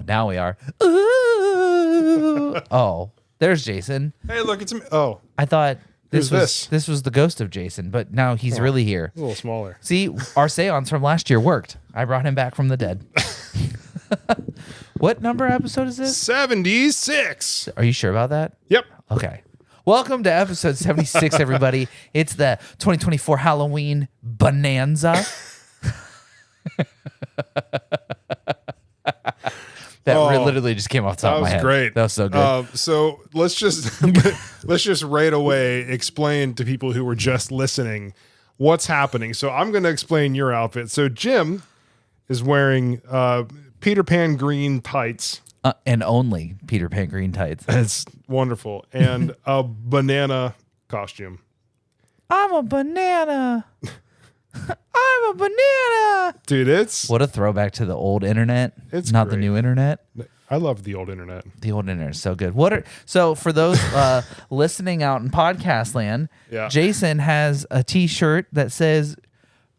now we are. Ooh. Oh, there's Jason. Hey, look, it's me. Oh, I thought this Who's was the ghost of Jason, but now he's really here. a little smaller. See, our seance from last year worked. I brought him back from the dead. What number episode is this? 76. Are you sure about that? Yep. Okay. Welcome to episode 76, everybody. It's the 2024 Halloween Bananza. That literally just came off the top of my head. That was great. That was so good. So let's just right away explain to people who were just listening what's happening. So I'm going to explain your outfit. So Jim is wearing Peter Pan green tights. And only Peter Pan green tights. It's wonderful. And a banana costume. I'm a banana. I'm a banana. Dude, it's... What a throwback to the old internet. It's not great. the new internet. I love the old internet. The old internet is so good. So for those listening out in podcast land, Yeah. Jason has a T-shirt that says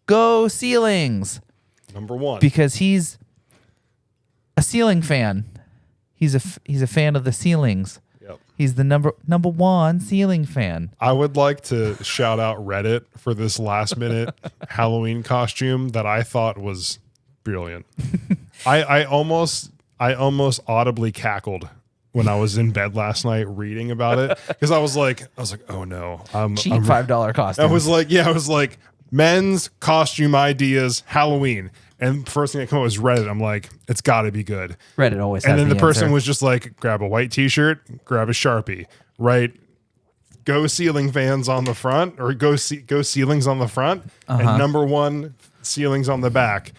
"Go Ceilings" Number one. because he's a ceiling fan. He's a fan of the ceilings. Yep. He's the number one ceiling fan. I would like to shout out Reddit for this last minute Halloween costume that I thought was brilliant. I almost audibly cackled when I was in bed last night reading about it because I was like, oh no, Cheap $5 costume. I was like, men's costume ideas Halloween, and first thing that came up was Reddit. I'm like, it's got to be good. Reddit always. And has then the person answer. was just like, grab a white T-shirt, grab a Sharpie, right? Go ceiling fans on the front, or go ceilings on the front, and number one ceilings on the back.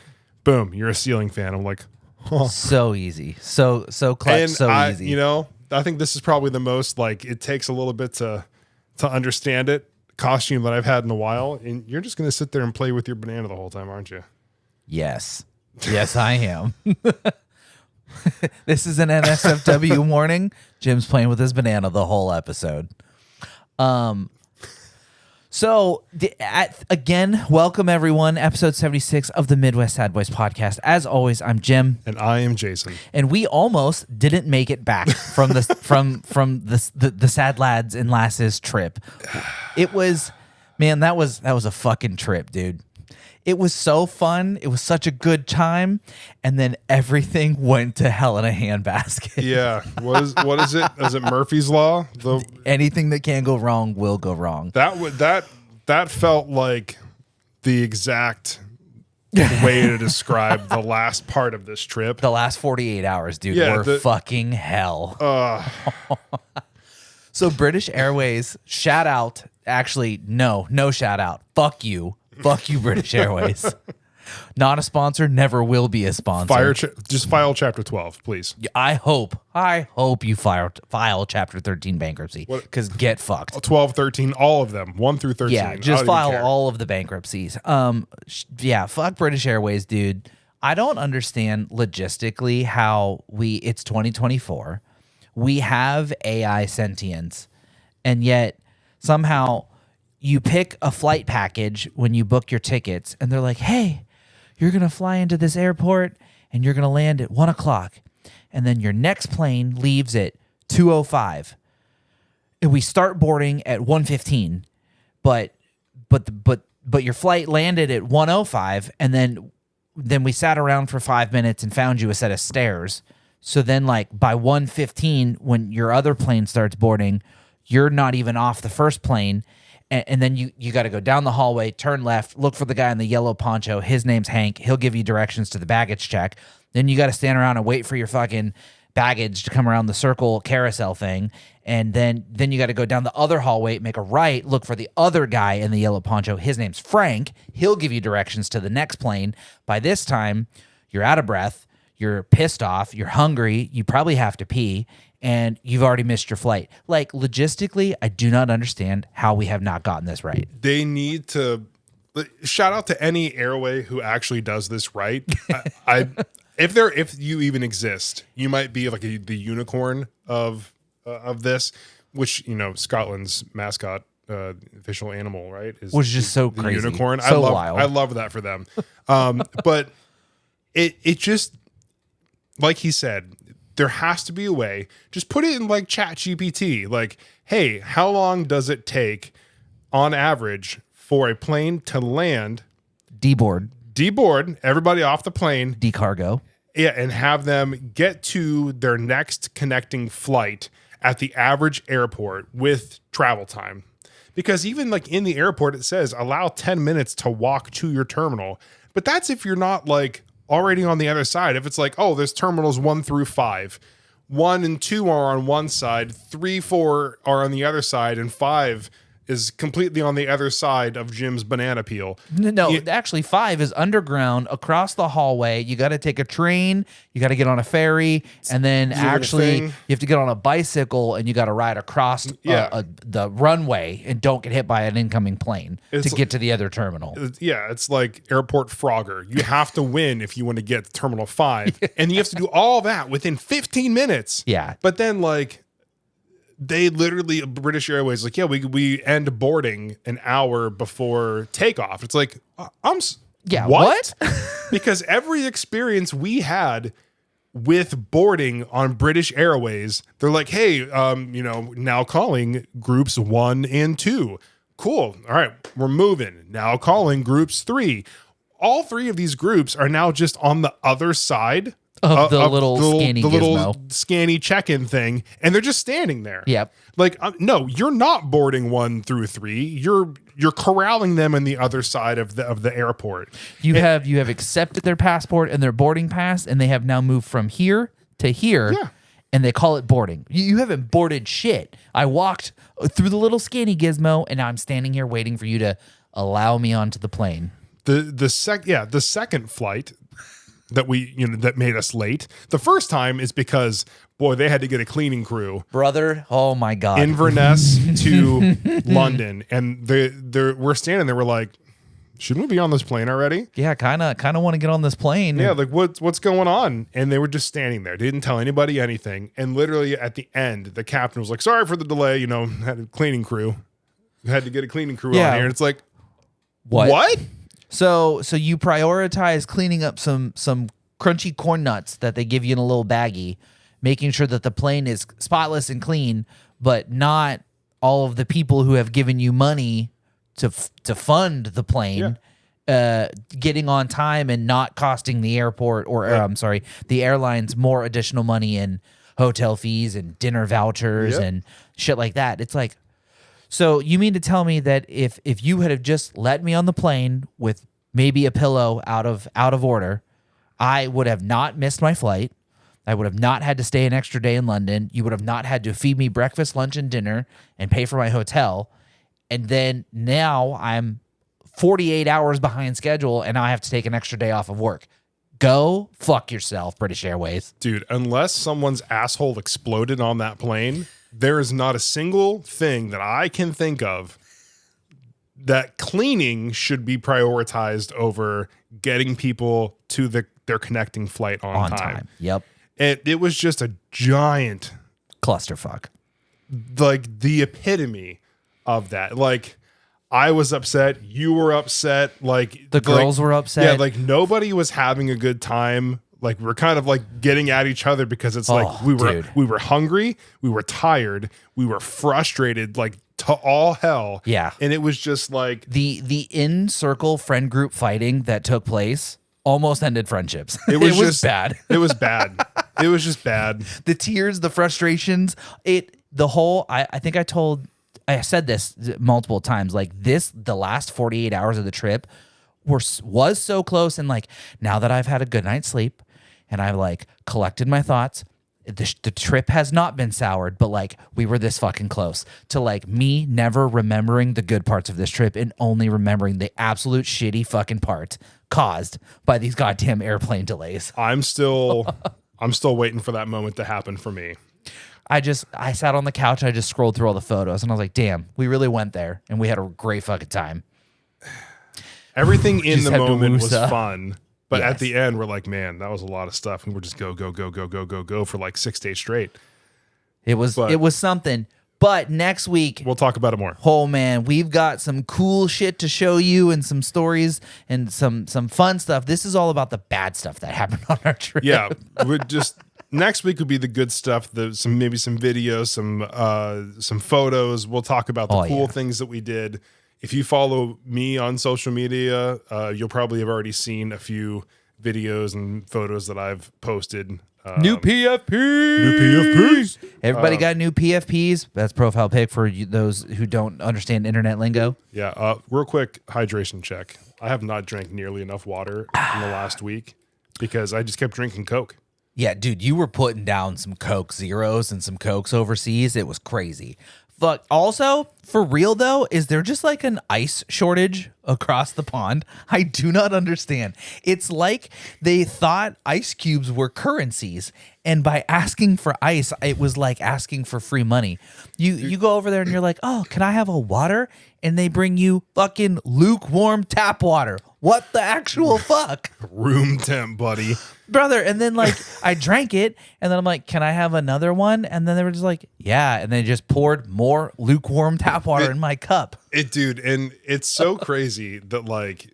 Boom, you're a ceiling fan. I'm like, oh. So easy, so clutch, And so easy. You know, I think this is probably the most like it takes a little bit to understand it costume that I've had in a while. And you're just gonna sit there and play with your banana the whole time, aren't you? Yes, I am. This is an NSFW warning. Jim's playing with his banana the whole episode. So again, welcome everyone. Episode 76 of the Midwest Sad Boys podcast. As always, I'm Jim, And I am Jason. and we almost didn't make it back from the from the sad lads and lasses trip. It was, man, that was a fucking trip, dude. It was so fun. It was such a good time, and then everything went to hell in a handbasket. Yeah. What is it? Is it Murphy's Law? Anything that can go wrong will go wrong. That felt like the exact way to describe the last part of this trip. The last 48 hours, dude, Yeah, were fucking hell. So British Airways, shout out. Actually, no shout out. Fuck you, British Airways. Not a sponsor, never will be a sponsor. Just file Chapter 12, please. I hope you file Chapter 13 bankruptcy, because get fucked. 12, 13, all of them, 1 through 13. Yeah, just file all of the bankruptcies. Yeah, fuck British Airways, dude. I don't understand logistically how it's 2024. We have AI sentience, and yet somehow you pick a flight package when you book your tickets, and they're like, hey, you're going to fly into this airport, and you're going to land at 1 o'clock, and then your next plane leaves at 2:05. And we start boarding at 1:15, but your flight landed at 1:05, and then we sat around for 5 minutes and found you a set of stairs. So then, like, by 1:15, when your other plane starts boarding, you're not even off the first plane. And then you got to go down the hallway, turn left, look for the guy in the yellow poncho. His name's Hank. He'll give you directions to the baggage check. Then you got to stand around and wait for your fucking baggage to come around the circle carousel thing. And then you got to go down the other hallway, make a right, look for the other guy in the yellow poncho. His name's Frank. He'll give you directions to the next plane. By this time, you're out of breath. You're pissed off. You're hungry. You probably have to pee. And you've already missed your flight. Like, logistically, I do not understand how we have not gotten this right. They need to shout out to any airway who actually does this right. If you even exist, you might be like the unicorn of this, which, you know, Scotland's mascot, official animal, right? Was just so the crazy. Unicorn. So wild. I love that for them. But it just, like he said, there has to be a way. Just put it in like Chat GPT. Like, hey, how long does it take on average for a plane to land, deboard, everybody off the plane, decargo, yeah, and have them get to their next connecting flight at the average airport with travel time. Because even like in the airport, it says allow 10 minutes to walk to your terminal. But that's if you're not like already on the other side. If it's like, oh, there's terminals 1 through 5. 1 and 2 are on one side, 3, 4 are on the other side, and 5 is completely on the other side of Jim's banana peel. No, actually 5 is underground across the hallway. You got to take a train, you got to get on a ferry, and then actually you have to get on a bicycle and you got to ride across the runway and don't get hit by an incoming plane to get to the other terminal. It's like Airport Frogger. You have to win if you want to get to Terminal 5. And you have to do all that within 15 minutes. Yeah. But then like they literally, British Airways, like, yeah, we end boarding an hour before takeoff. It's like, what? Because every experience we had with boarding on British Airways, they're like, hey, now calling groups 1 and 2. Cool. All right, we're moving. Now calling groups 3. All 3 of these groups are now just on the other side of the little scanny check-in thing, and they're just standing there. Yep. Like, no, you're not boarding 1 through 3. You're corralling them in the other side of the airport. You have accepted their passport and their boarding pass, and they have now moved from here to here. Yeah. And they call it boarding. You haven't boarded shit. I walked through the little scanny gizmo, and now I'm standing here waiting for you to allow me onto the plane. The second flight that made us late. The first time is because, boy, they had to get a cleaning crew. Brother, oh my God. Inverness to London. And we're standing there, we're like, shouldn't we be on this plane already? Yeah, kind of want to get on this plane. Yeah, like what's going on? And they were just standing there. They didn't tell anybody anything. And literally at the end, the captain was like, sorry for the delay, had a cleaning crew. Had to get a cleaning crew on here. And it's like, what? So you prioritize cleaning up some crunchy corn nuts that they give you in a little baggie, making sure that the plane is spotless and clean, but not all of the people who have given you money to fund the plane, getting on time and not costing the airport the airlines more additional money in hotel fees and dinner vouchers and shit like that. It's like, so you mean to tell me that if you had have just let me on the plane with maybe a pillow out of order, I would have not missed my flight. I would have not had to stay an extra day in London. You would have not had to feed me breakfast, lunch, and dinner and pay for my hotel. And then now I'm 48 hours behind schedule and now I have to take an extra day off of work. Go fuck yourself, British Airways. Dude, unless someone's asshole exploded on that plane, there is not a single thing that I can think of that cleaning should be prioritized over getting people to their connecting flight on time. Yep. It was just a giant clusterfuck. Like the epitome of that. Like, I was upset. You were upset. Like the girls were upset. Yeah, like nobody was having a good time. Like we're kind of like getting at each other because it's like we were hungry, we were tired, we were frustrated, like to all hell. Yeah. And it was just like the in circle friend group fighting that took place almost ended friendships. It was just bad. It was bad. It was just bad. The tears, the frustrations, I think I said this multiple times, like the last 48 hours of the trip was so close. And like, now that I've had a good night's sleep and I've like collected my thoughts, the trip has not been soured, but like we were this fucking close to like me never remembering the good parts of this trip and only remembering the absolute shitty fucking parts caused by these goddamn airplane delays. I'm still waiting for that moment to happen for me. I sat on the couch. I just scrolled through all the photos and I was like, damn, we really went there and we had a great fucking time. Everything in the moment was fun. But yes. At the end, we're like, man, that was a lot of stuff. And we're just go for like 6 days straight. It was something. But next week, we'll talk about it more. Oh man, we've got some cool shit to show you and some stories and some fun stuff. This is all about the bad stuff that happened on our trip. Yeah, we're just next week would be the good stuff. Maybe some videos, some photos. We'll talk about the cool things that we did. If you follow me on social media, you'll probably have already seen a few videos and photos that I've posted. New PFPs. New PFPs. Everybody got new PFPs. That's profile pic for those who don't understand internet lingo. Yeah. Real quick hydration check. I have not drank nearly enough water in the last week because I just kept drinking Coke. Yeah, dude, you were putting down some Coke Zeros and some Cokes overseas. It was crazy. But also, for real though, is there just like an ice shortage across the pond? I do not understand. It's like they thought ice cubes were currencies, and by asking for ice, it was like asking for free money. You go over there and you're like, "Oh, can I have a water?" And they bring you fucking lukewarm tap water. What the actual fuck? Room temp, buddy. Brother, and then like I drank it, and then I'm like, "Can I have another one?" And then they were just like, "Yeah," and they just poured more lukewarm tap water in my cup. Dude, and it's so crazy that like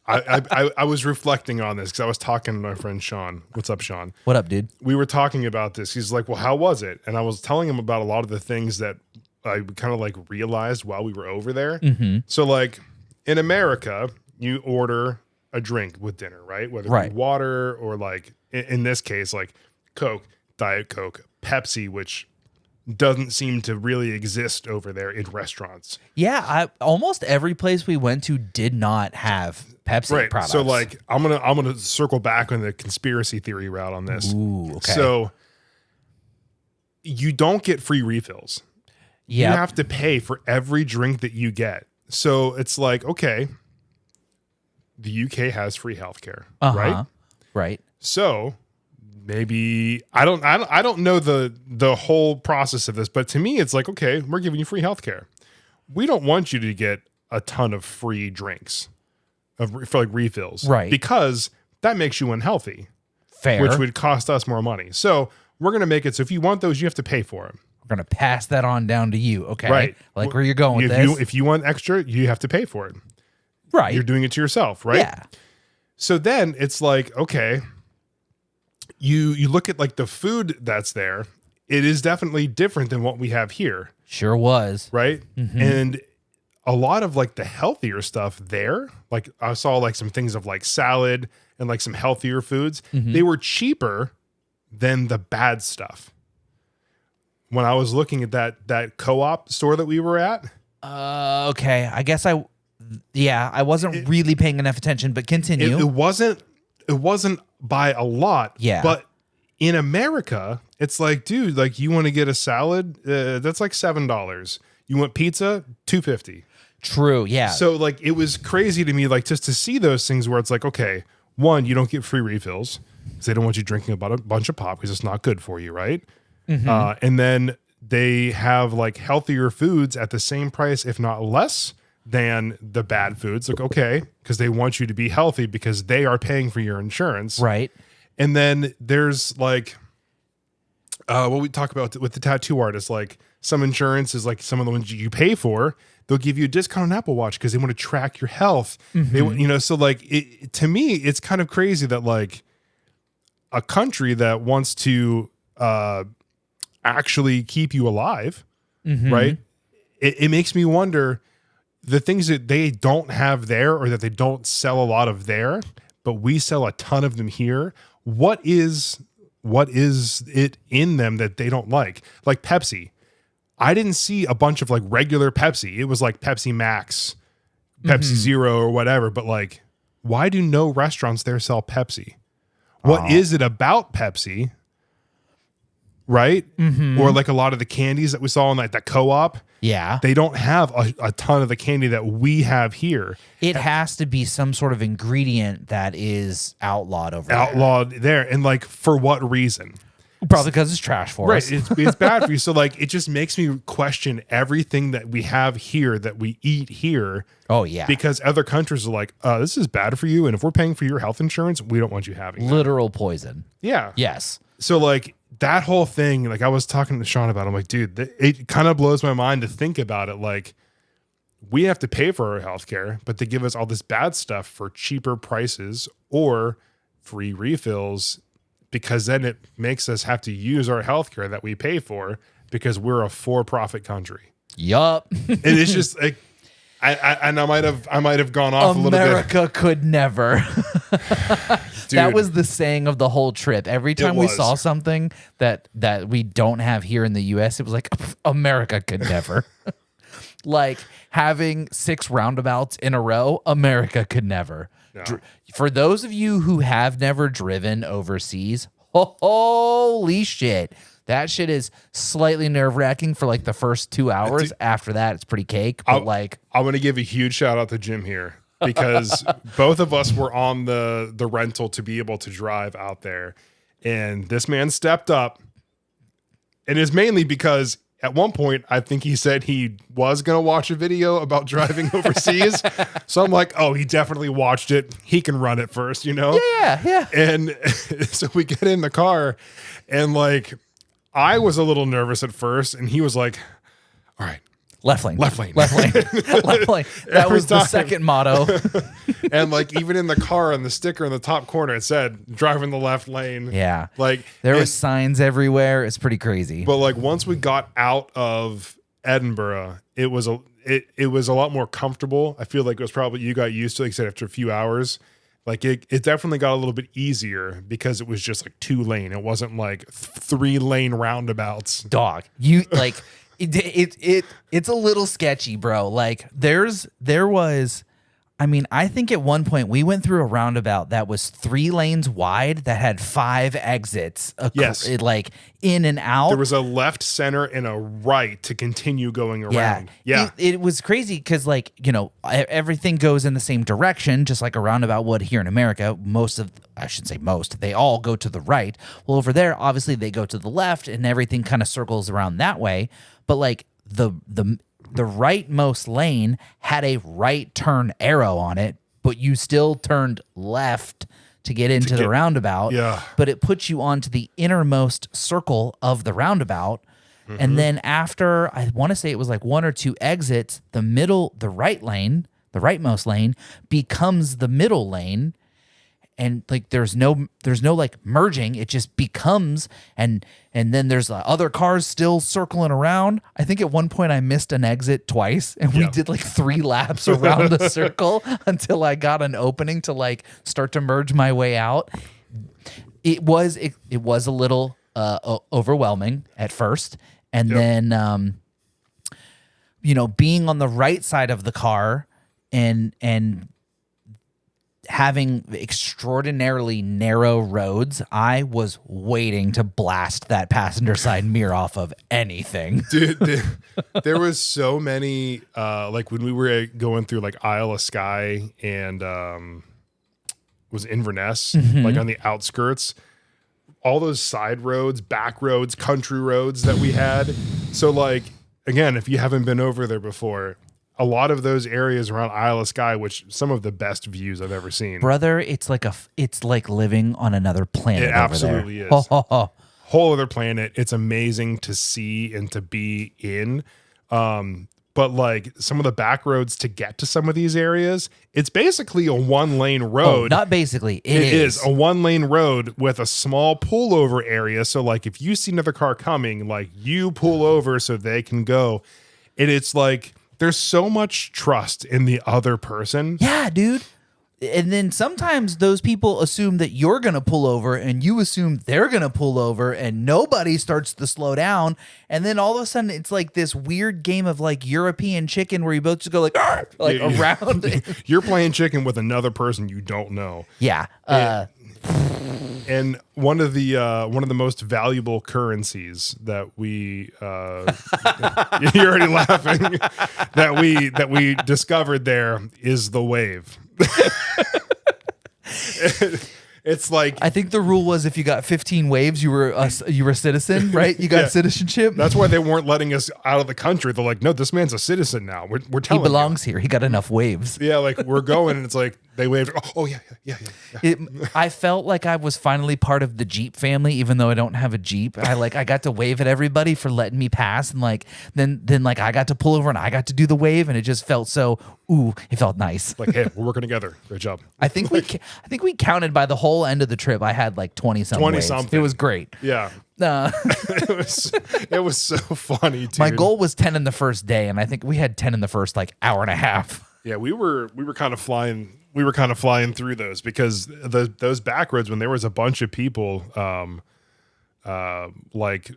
I was reflecting on this because I was talking to my friend Sean. What's up, Sean? What up, dude? We were talking about this. He's like, "Well, how was it?" And I was telling him about a lot of the things that I kind of like realized while we were over there. Mm-hmm. So like in America, you order a drink with dinner, right? Whether it be water or like in this case, like Coke, Diet Coke, Pepsi, which doesn't seem to really exist over there in restaurants. Yeah, almost every place we went to did not have Pepsi products. So like I'm gonna circle back on the conspiracy theory route on this. Ooh, okay. So you don't get free refills. You have to pay for every drink that you get. So it's like, okay, the UK has free healthcare, right? Right. So maybe I don't know the whole process of this, but to me, it's like, okay, we're giving you free healthcare. We don't want you to get a ton of free drinks for like refills, right? Because that makes you unhealthy, fair, which would cost us more money. So we're gonna make it so if you want those, you have to pay for them. We're gonna pass that on down to you, okay? Right? Like where you're going with this. If you want extra, you have to pay for it. Right. You're doing it to yourself, right? Yeah. So then it's like, okay, you look at like the food that's there. It is definitely different than what we have here. Sure was. Right. Mm-hmm. And a lot of like the healthier stuff there, like I saw like some things of like salad and like some healthier foods. Mm-hmm. They were cheaper than the bad stuff. When I was looking at that co-op store that we were at. Okay. I guess I wasn't really paying enough attention, but continue. It wasn't by a lot. Yeah. But in America, it's like, dude, like you want to get a salad, that's like $7. You want pizza, $2.50. True. Yeah. So like it was crazy to me, like just to see those things where it's like, okay, one, you don't get free refills because they don't want you drinking about a bunch of pop because it's not good for you, right? Mm-hmm. And then they have like healthier foods at the same price, if not less, than the bad foods. Like, okay, because they want you to be healthy because they are paying for your insurance. Right. And then there's like what we talk about with the tattoo artists, like some insurance is like some of the ones you pay for, they'll give you a discount on Apple Watch because they want to track your health. Mm-hmm. They, so like to me, it's kind of crazy that like a country that wants to actually keep you alive, mm-hmm. right? It makes me wonder the things that they don't have there or that they don't sell a lot of there, but we sell a ton of them here. What is it in them that they don't like? Like Pepsi. I didn't see a bunch of like regular Pepsi. It was like Pepsi Max, Pepsi Zero or whatever. But like, why do no restaurants there sell Pepsi? What is it about Pepsi? Right? Mm-hmm. Or like a lot of the candies that we saw in like the co-op. Yeah. They don't have a ton of the candy that we have here. It has to be some sort of ingredient that is outlawed over there. Outlawed there. And like, for what reason? Probably because it's trash for us. Right. It's bad for you. So like, it just makes me question everything that we have here, that we eat here. Oh, yeah. Because other countries are like, this is bad for you. And if we're paying for your health insurance, we don't want you having that. Literal poison. Yeah. Yes. So like that whole thing, like I was talking to Sean about, I'm like, dude, it kind of blows my mind to think about it. Like we have to pay for our healthcare, but they give us all this bad stuff for cheaper prices or free refills because then it makes us have to use our healthcare that we pay for because we're a for-profit country. Yup. And it's just like, I might have gone off a little bit. America could never. Dude, that was the saying of the whole trip. Every time we saw something that we don't have here in the US, it was like, America could never. Like having 6 roundabouts in a row, America could never. No. For those of you who have never driven overseas, holy shit. That shit is slightly nerve-wracking for like the first 2 hours. After that, it's pretty cake. But I'm going to give a huge shout out to Jim here because both of us were on the rental to be able to drive out there. And this man stepped up. And it's mainly because at one point, I think he said he was going to watch a video about driving overseas. So I'm like, oh, he definitely watched it. He can run it first, you know? Yeah. And so we get in the car and like, I was a little nervous at first, and he was like, all right. Left lane. Left lane. Left lane. Left lane. That was the second motto. And like even in the car on the sticker in the top corner, it said drive in the left lane. Yeah. Like there were signs everywhere. It's pretty crazy. But like once we got out of Edinburgh, it was a lot more comfortable. I feel like it was probably you got used to, like I said, after a few hours. Like it definitely got a little bit easier because it was just like 2 lane. It wasn't like 3 lane roundabouts. Dog, you like it's a little sketchy, bro. Like there was, I mean, I think at one point we went through a roundabout that was 3 lanes wide that had 5 exits. Yes, like in and out. There was a left, center, and a right to continue going around. Yeah, it was crazy because, like, you know, everything goes in the same direction, just like a roundabout would here in America. I shouldn't say most, they all go to the right. Well, over there, obviously, they go to the left, and everything kind of circles around that way. But like the rightmost lane had a right turn arrow on it, but you still turned left to get into the roundabout. Yeah. But it puts you onto the innermost circle of the roundabout. Mm-hmm. And then after, I want to say it was like 1 or 2 exits, the rightmost lane becomes the middle lane. And like there's no like merging, it just becomes, and then there's other cars still circling around. I think at one point I missed an exit twice, and we did like 3 laps around the circle until I got an opening to like start to merge my way out. It was a little overwhelming at first, and then you know, being on the right side of the car and having extraordinarily narrow roads, I was waiting to blast that passenger side mirror off of anything. Dude, there was so many, like when we were going through like Isle of Skye and was Inverness, like on the outskirts, all those side roads, back roads, country roads that we had. So like, again, if you haven't been over there before, a lot of those areas around Isle of Skye, which some of the best views I've ever seen. Brother, it's like living on another planet. It absolutely is. Whole other planet. It's amazing to see and to be in. But like some of the back roads to get to some of these areas, it's basically a 1-lane road. Oh, not basically. It is a 1-lane road with a small pullover area. So like if you see another car coming, like you pull over so they can go. And it's like, there's so much trust in the other person. Yeah, dude. And then sometimes those people assume that you're going to pull over and you assume they're going to pull over and nobody starts to slow down. And then all of a sudden it's like this weird game of like European chicken where you both just go like around. You're playing chicken with another person you don't know. Yeah. And one of the most valuable currencies that we you're already laughing that we discovered there is the wave. It's like, I think the rule was if you got 15 waves, you were a citizen, right? You got citizenship. That's why they weren't letting us out of the country. They're like, no, this man's a citizen now. We're telling he belongs here. He got enough waves. Yeah, like we're going, and it's like They waved. Oh yeah. I felt like I was finally part of the Jeep family, even though I don't have a Jeep. I got to wave at everybody for letting me pass, and like then I got to pull over and I got to do the wave, and it just felt so. Ooh, it felt nice. Like, hey, we're working together. Great job. I think we counted by the whole end of the trip. I had like 20-something. 20-something. It was great. Yeah. It was so funny, dude. My goal was 10 in the first day, and I think we had 10 in the first like hour and a half. Yeah, we were kind of flying. We were kind of flying through those because those back roads when there was a bunch of people, like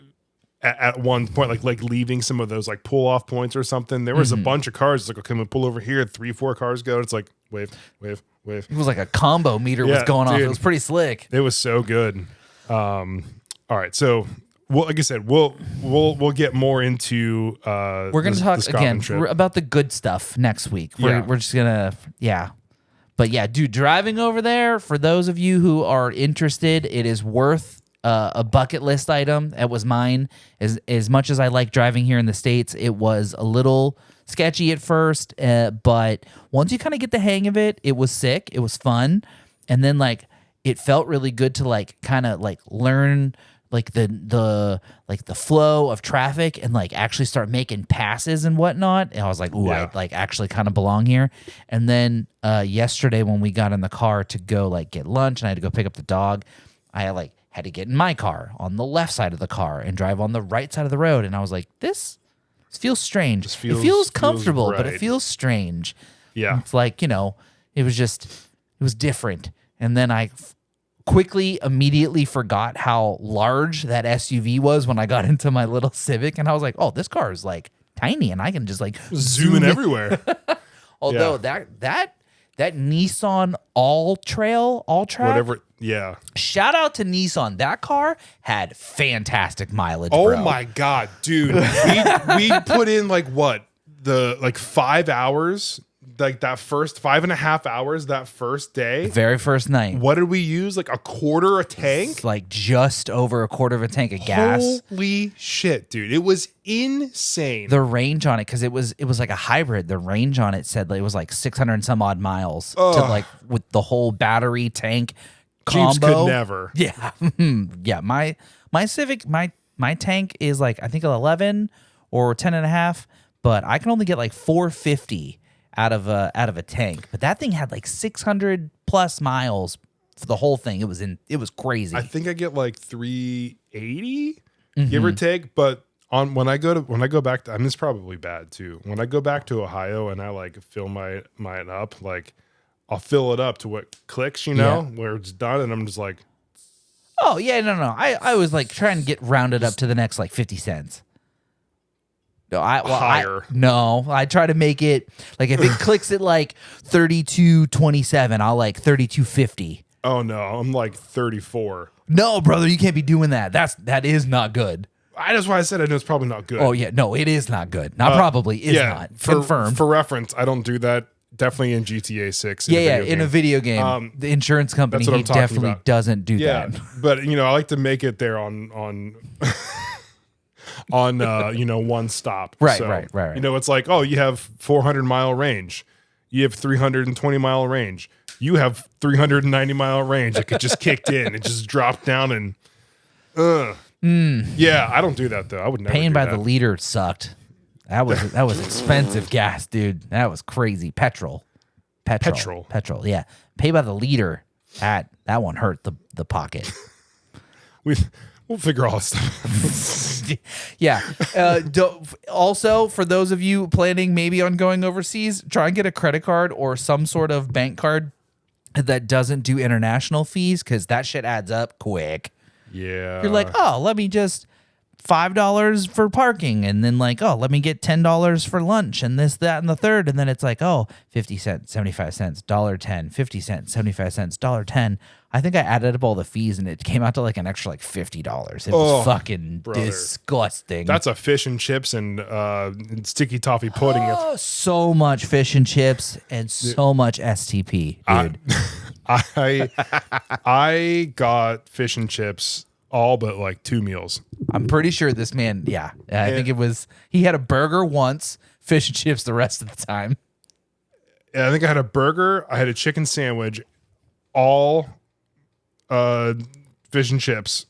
at one point, like leaving some of those like pull off points or something. There was a bunch of cars. It's like, okay, we'll pull over here. 3-4 cars go. It's like wave. It was like a combo meter was going off. It was pretty slick. It was so good. All right, so. Well, like I said, we'll get more into. We're going to talk again about the good stuff next week. We're just gonna but yeah, dude, driving over there for those of you who are interested, it is worth a bucket list item. It was mine. As much as I like driving here in the States, it was a little sketchy at first, but once you kind of get the hang of it, it was sick. It was fun, and then like it felt really good to like kind of like learn. Like the flow of traffic and like actually start making passes and whatnot. And I was like, ooh, I like actually kind of belong here. And then yesterday when we got in the car to go like get lunch and I had to go pick up the dog, I like had to get in my car on the left side of the car and drive on the right side of the road. And I was like, this feels strange. It feels comfortable, but it feels strange. Yeah. It's like, it was different. And then I quickly, immediately forgot how large that SUV was when I got into my little Civic, and I was like, "Oh, this car is like tiny, and I can just like zoom in everywhere." Although that Nissan All-Track, whatever, yeah. Shout out to Nissan. That car had fantastic mileage. Oh bro. my god, dude! we put in like 5 hours. Like that first 5.5 hours that first day, very first night. What did we use? Like a quarter a tank? It's like just over a quarter of a tank of gas. Holy shit, dude. It was insane. The range on it, because it was like a hybrid. The range on it said like, it was like 600 and some odd miles to like with the whole battery tank combo. Jeeps could never. Yeah. Yeah. My Civic, my tank is like, I think 11 or 10 and a half, but I can only get like 450 out of a tank. But that thing had like 600 plus miles for the whole thing. It was crazy. I think I get like 380, give or take. But when I go back to, I mean, it's probably bad too. When I go back to Ohio and I like fill mine up, like I'll fill it up to what clicks, where it's done, and I'm just like, oh yeah, no. I was like trying to get rounded up to the next like 50 cents. No, higher. I try to make it like if it clicks at like 32.27, I'll like 32.50. Oh no, I'm like 34. No, brother, you can't be doing that. That is not good. That's why I said I know it's probably not good. Oh yeah, no, it is not good. Not probably is not confirmed. For reference, I don't do that. Definitely in GTA 6. In a video game, the insurance company definitely doesn't do that. But I like to make it there on one stop. Right. It's like, oh, you have 400-mile range. You have 320-mile range. You have 390-mile range. It could just kicked in. It just dropped down and yeah, I don't do that though. I would never. Paying by the liter sucked. That was expensive gas, dude. That was crazy. Petrol. Yeah. Pay by the liter. That one hurt the pocket. We'll figure all this stuff out. Yeah. Also, for those of you planning maybe on going overseas, try and get a credit card or some sort of bank card that doesn't do international fees, because that shit adds up quick. Yeah. You're like, oh, let me just $5 for parking, and then like, oh, let me get $10 for lunch, and this, that, and the third, and then it's like, oh, 50 cents, 75 cents, $1.10, 50 cents, 75 cents, $1.10. I think I added up all the fees, and it came out to like an extra like $50. It was fucking disgusting. That's a fish and chips and sticky toffee pudding. Oh, so much fish and chips and so much STP, dude. I got fish and chips all but like 2 meals. I'm pretty sure this man, I think it was, he had a burger once, fish and chips the rest of the time. I think I had a burger. I had a chicken sandwich, all fish and chips.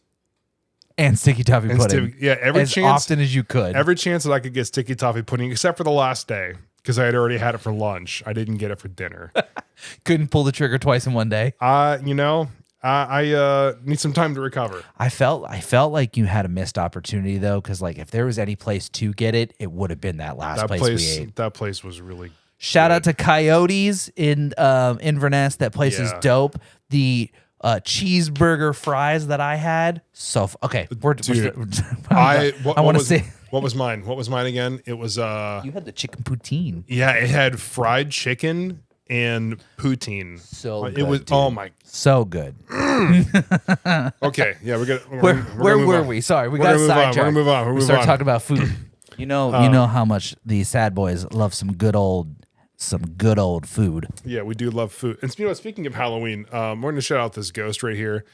And sticky toffee pudding. Every chance, often as you could. Every chance that I could get sticky toffee pudding, except for the last day, because I had already had it for lunch. I didn't get it for dinner. Couldn't pull the trigger twice in one day. I need some time to recover. I felt like you had a missed opportunity though, because like if there was any place to get it, it would have been that last place we ate. That place was really Shout out to Coyotes in Inverness. That place is dope. The cheeseburger fries that I had. Okay, I want to say what was mine. What was mine again? It was you had the chicken poutine. Yeah, it had fried chicken and poutine. So it good, was. dude. Oh my, so good. Okay, yeah, Where were we? Sorry, we got sidetracked. We're gonna move on. We start talking about food. You know how much these sad boys love some good old food. Yeah, we do love food. And speaking of Halloween, we're going to shout out this ghost right here.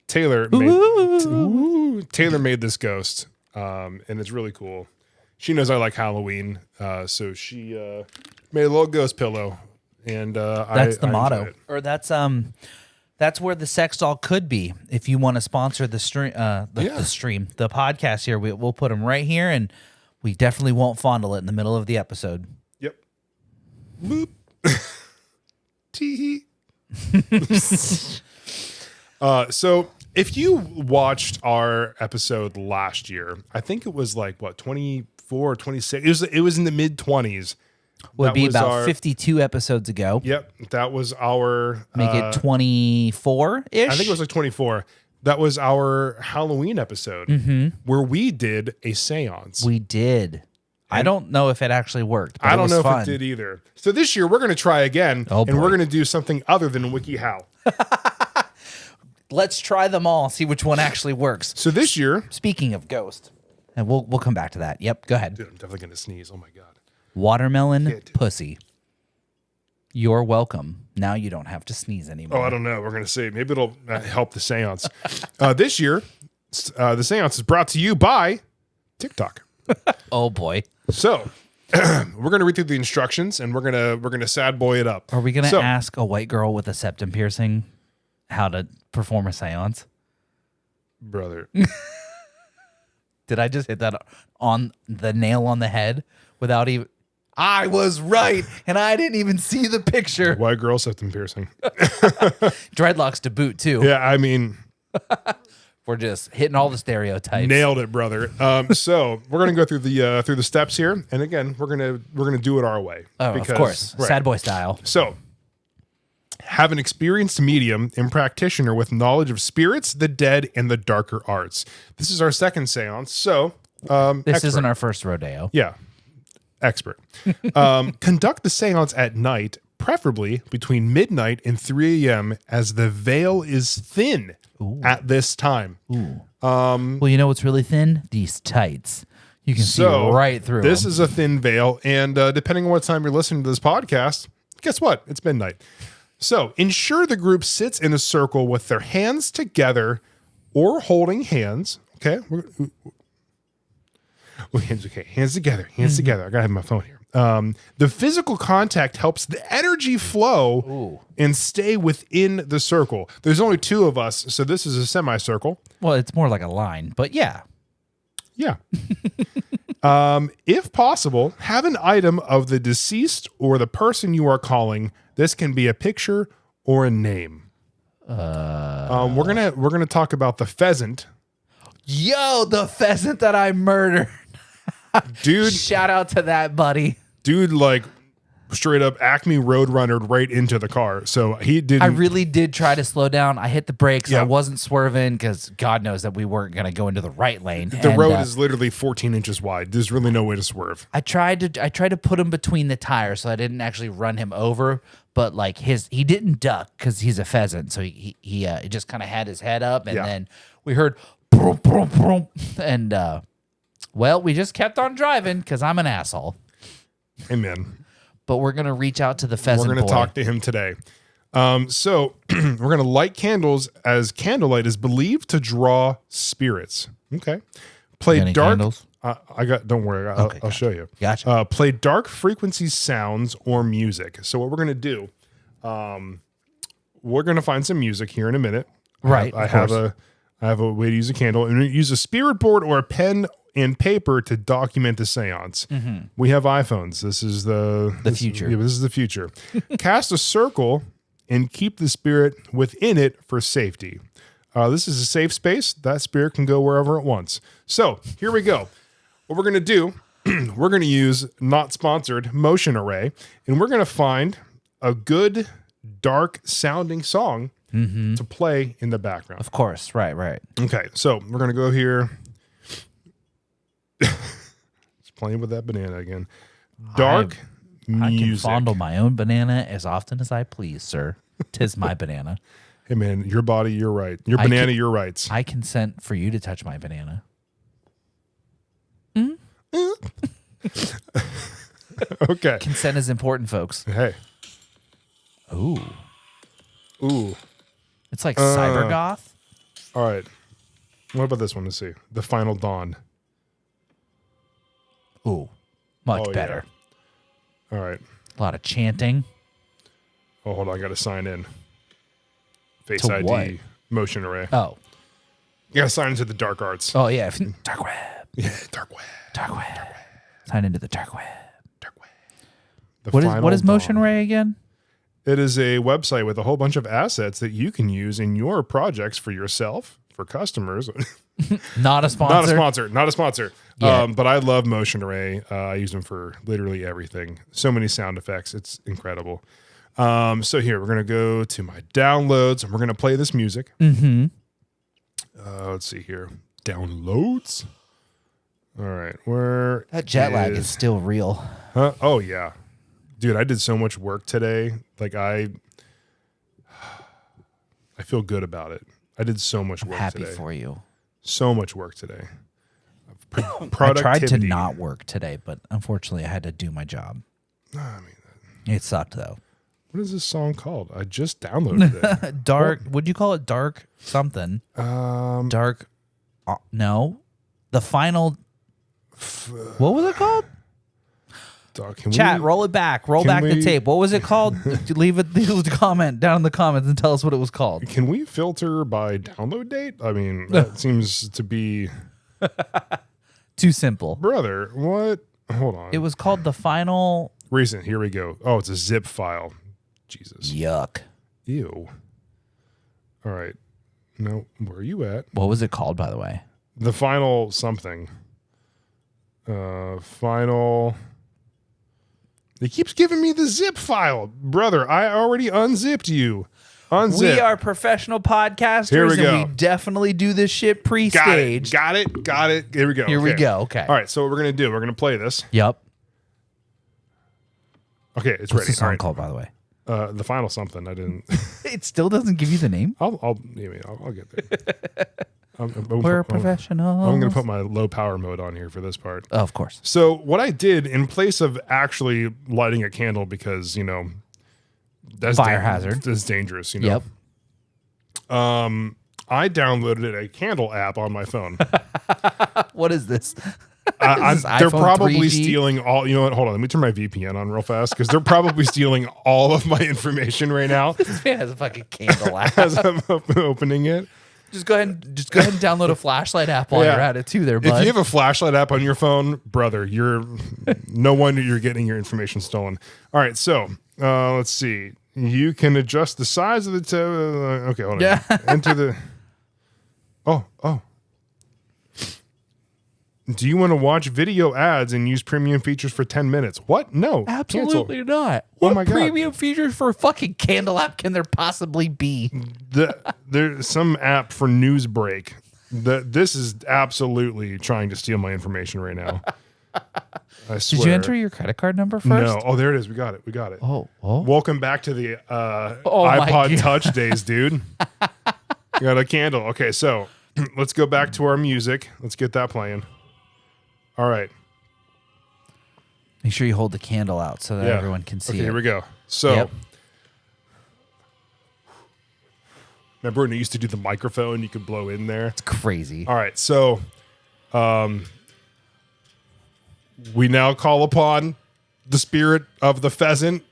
Taylor made this ghost, and it's really cool. She knows I like Halloween, so she made a little ghost pillow, and that's the motto, or that's where the sex doll could be. If you want to sponsor the stream, the podcast here, we'll put them right here, and we definitely won't fondle it in the middle of the episode. Yep. Boop. Tee. So if you watched our episode last year, I think it was like 24 or 26. It was in the mid 20s. Would be about 52 episodes ago. Yep, that was our make it 24-ish. I think it was like 24. That was our Halloween episode where we did a seance. We did. I don't know if it actually worked. But I don't know fun. if it did either. So this year we're going to try again, and we're going to do something other than WikiHow. Let's try them all. See which one actually works. So this year, speaking of ghost, and we'll come back to that. Yep, go ahead. Dude, I'm definitely going to sneeze. Oh my god. Watermelon pussy. You're welcome. Now you don't have to sneeze anymore. Oh, I don't know. We're going to see. Maybe it'll help the seance. This year, the seance is brought to you by TikTok. Oh boy. So we're gonna read through the instructions, and we're gonna sad boy it up. Are we gonna ask a white girl with a septum piercing how to perform a seance? Brother, did I just hit that on the nail on the head without even? I was right, and I didn't even see the picture. White girl septum piercing, dreadlocks to boot too. Yeah, I mean. We're just hitting all the stereotypes. Nailed it, brother. So we're gonna go through the steps here, and again, we're gonna do it our way. Oh, because, of course, right. Sad boy style. So, have an experienced medium and practitioner with knowledge of spirits, the dead, and the darker arts. This is our second seance. So, this isn't our first rodeo. Yeah, expert. Conduct the seance at night, preferably between midnight and 3 a.m., as the veil is thin. Ooh. At this time. Ooh. Well, you know what's really thin? These tights. You can see right through this them. Is a thin veil, and depending on what time you're listening to this podcast, guess what? It's midnight. So ensure the group sits in a circle with their hands together or holding hands. Okay? Hands together. Hands together. I gotta have my phone here. The physical contact helps the energy flow and stay within the circle. There's only two of us, so this is a semicircle. Well, it's more like a line, but yeah. Yeah. If possible, have an item of the deceased or the person you are calling. This can be a picture or a name. We're gonna talk about the pheasant. Yo, the pheasant that I murdered. Dude, shout out to that buddy. Dude, like straight up Acme Roadrunnered right into the car. So he didn't. I really did try to slow down. I hit the brakes. Yeah. I wasn't swerving because God knows that we weren't going to go into the right lane. The road is literally 14 inches wide. There's really no way to swerve. I tried to put him between the tires so I didn't actually run him over. But like he didn't duck because he's a pheasant. So he just kind of had his head up, and then we heard boom, boom, boom, and well, we just kept on driving because I'm an asshole. Amen. But we're going to reach out to the pheasant We're going to talk to him today. So we're going to light candles, as candlelight is believed to draw spirits. Okay. Play any dark. candles? I got. Don't worry. I'll show you. Gotcha. Play dark frequency sounds or music. So what we're gonna do, we're gonna find some music here in a minute. Right. I have a way to use a candle, and use a spirit board or a pen and paper to document the seance. Mm-hmm. We have iPhones. This is the future. Yeah, this is the future. Cast a circle and keep the spirit within it for safety. This is a safe space. That spirit can go wherever it wants. So here we go. What we're going to do, we're going to use, not sponsored, Motion Array, and we're going to find a good dark sounding song to play in the background. Of course. Right. Okay, so we're going to go here. Just playing with that banana again. Dark music. I can fondle my own banana as often as I please, sir. 'Tis my banana. Hey, man, your body, your right. Your banana, your rights. I consent for you to touch my banana. Okay. Consent is important, folks. Hey. Ooh. Ooh. It's like cyber goth. All right. What about this one? Let's see. The Final Dawn. Ooh. Much Oh, better. Yeah. All right. A lot of chanting. Oh, hold on. I got to sign in. Face To ID. what? Motion Array. Oh. You got to sign into the dark arts. Oh, yeah. Dark web. Yeah, dark web. Dark web. Sign into the dark web. Dark web. The What is Motion Dawn. Array again? It is a website with a whole bunch of assets that you can use in your projects for yourself, for customers. Not a sponsor. Not a sponsor. Yeah. But I love Motion Array. I use them for literally everything. So many sound effects. It's incredible. So here, we're going to go to my downloads and we're going to play this music. Mm-hmm. Let's see here. Downloads. All right. Where That jet lag is still real. Huh? Oh, yeah. Dude, I did so much work today. Like, I feel good about it. I did so much work Happy today. for you. So much work today. I Productivity. tried to not work today, but unfortunately I had to do my job. I mean, It sucked though. what is this song called? I just downloaded it. Dark. Would you call it dark something? Dark. No. The final. What was it called? Can Chat. we- Roll it back. Roll can back the we- tape. What was it called? leave a comment down in the comments and tell us what it was called. Can we filter by download date? I mean, that seems to be... Too simple. Brother, what? Hold on. It was called the final. Recent. Here we go. Oh, it's a zip file. Jesus. Yuck. Ew. All right. No, where are you at? What was it called, by the way? The final something. Final. It keeps giving me the zip file. Brother, I already unzipped you. Unzip. We are professional podcasters, Here we and go. we definitely do this shit pre-staged. Got it. Here we go. Here we go. Okay. All right. So what we're going to do, we're going to play this. Yep. Okay. It's What's ready. the song All right. called, by the way? The final something. I didn't. It still doesn't give you the name. I'll get there. We're professionals. I'm going to put my low power mode on here for this part. Oh, of course. So what I did in place of actually lighting a candle, because, that's Fire hazard. That's dangerous, Yep. I downloaded a candle app on my phone. What is this? They're iPhone probably 3G? stealing all. You know what? Hold on. Let me turn my VPN on real fast because they're probably stealing all of my information right now This man has a fucking candle app. as I'm opening it. Just go ahead and download a flashlight app while Yeah. you're at it too, there, bud. If you have a flashlight app on your phone, brother, you're no wonder you're getting your information stolen. All right, so let's see. You can adjust the size of the. Okay, hold on. Yeah. Enter the. Oh. Do you want to watch video ads and use premium features for 10 minutes? What? No. Absolutely Cancel. not. Oh What my God. premium features for a fucking candle app can there possibly be? There's some app for Newsbreak. This is absolutely trying to steal my information right now. I swear. Did you enter your credit card number first? No. Oh, there it is. We got it. Oh. Welcome back to the Oh my iPod God. Touch days, dude. Got a candle. Okay, so let's go back to our music. Let's get that playing. All right. Make sure you hold the candle out so that Yeah. everyone can see Okay, it. here we go. So, Yep. remember when you used to do the microphone? You could blow in there. It's crazy. All right, so We now call upon the spirit of the pheasant.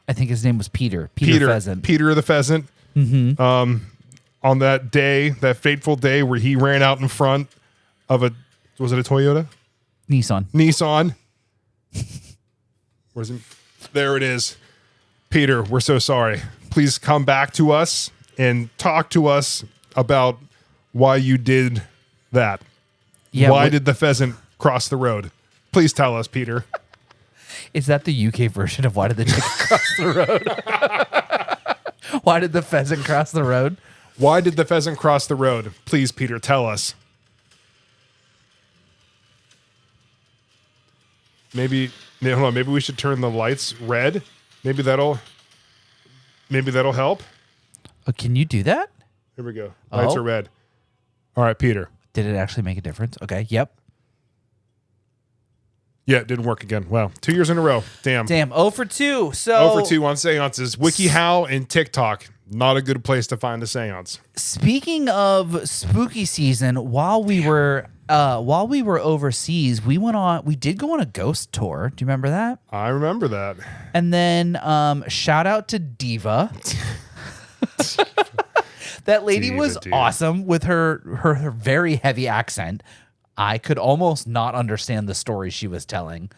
I think his name was Peter. Peter Pheasant. Peter the pheasant. On that day, that fateful day where he ran out in front of was it a Toyota? Nissan. Where's it? There it is. Peter, we're so sorry. Please come back to us and talk to us about why you did that. Yeah, why did the pheasant cross the road? Please tell us, Peter. Is that the UK version of why did the chicken cross the road? Why did the pheasant cross the road? Why did the pheasant cross the road? Please, Peter, tell us. Maybe hold on. Maybe we should turn the lights red. Maybe that'll help. Oh, can you do that? Here we go. Lights are red. All right, Peter. Did it actually make a difference? Okay. Yep. Yeah, it didn't work again. Wow. 2 years in a row. Damn. 0 for 2. So 0 for 2 on seances. WikiHow and TikTok. Not a good place to find a seance. Speaking of spooky season, while we were overseas, we did go on a ghost tour. Do you remember that? I remember that. And then shout out to Diva. That lady was awesome with her very heavy accent. I could almost not understand the story she was telling